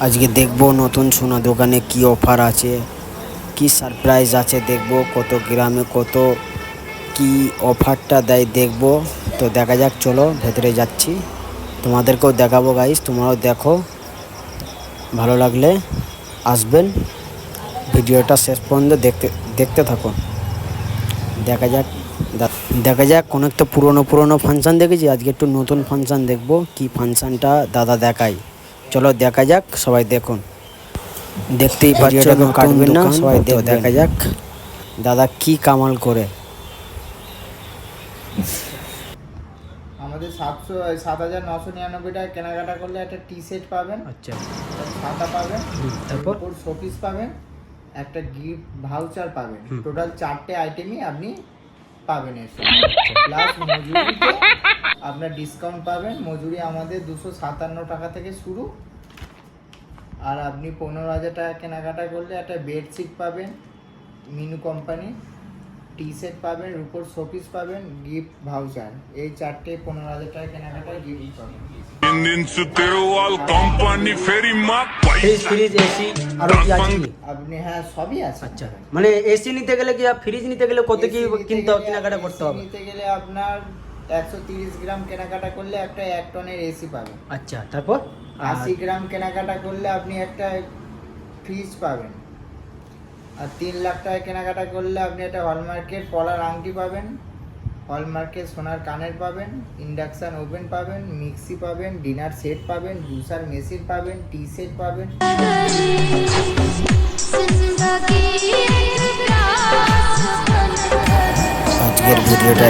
আজকে দেখবো নতুন সোনা দোকানে কি অফার আছে, কি সারপ্রাইজ আছে, দেখবো কত গ্রামে কত কি অফারটা দেয় দেখবো। তো দেখা যাক, চলো ভেতরে যাচ্ছি, তোমাদেরকেও দেখাবো গাইস, তোমরাও দেখো, ভালো লাগলে আসবেন, ভিডিওটা শেষ পর্যন্ত দেখতে থাকো। দেখা যাক কোনো একটা পুরনো ফাংশান দেখেছি, আজকে একটু নতুন ফাংশান দেখবো, কি ফাংশানটা দাদা দেখায়। চলো দেখা যাক, সবাই দেখুন, দেখতেই পাচ্ছ, কাটবেন না সবাই, দেখা যাক দাদা কি কামাল করে। আমাদের 7,999 টাকা কেনাকাটা করলে একটা টি সেট পাবেন, আচ্ছা, ছাতা পাবেন, তারপর উপর শোপিস পাবেন, একটা গিফট ভাউচার পাবেন। টোটাল 4টে আইটেমই আপনি পাবেন এর সাথে। প্লাস মজুরিতে আপনার ডিসকাউন্ট পাবেন। মজুরি আমাদের 257 টাকা থেকে শুরু। আর আপনি 15,000 টাকা কেনাকাটা করলে একটা বেডশিট পাবেন মিনু কোম্পানি, টি সেট পাবেন, রূপোর শোপিস পাবেন, গিফট ভাউচার। এই 4টে 15,000 টাকা কেনাকাটায় গিফট পাবেন। ফ্রিজ এসি আরো কি আছে কি? আপনি হ্যাঁ সবই আছে। আচ্ছা, মানে এসি নিতে গেলে কি, ফ্রিজ নিতে গেলে কত কি কেনাকাটা করতে হবে? নিতে গেলে আপনার 130 গ্রাম কেনাকাটা করলে একটা 1 টনের এসি পাবেন। আচ্ছা, তারপর 80 গ্রাম কেনাকাটা করলে আপনি একটা ফ্রিজ পাবেন। আর 3 লাখ টাকা কেনাকাটা করলে আপনি একটা হলমার্কের পলার আংটি পাবেন, হলমার্কের সোনার কানের পাবেন, ইন্ডাকশান ওভেন পাবেন, মিক্সি পাবেন, ডিনার সেট পাবেন, জুসার মেশিন পাবেন, টি সেট পাবেন। আজকের ভিডিওটা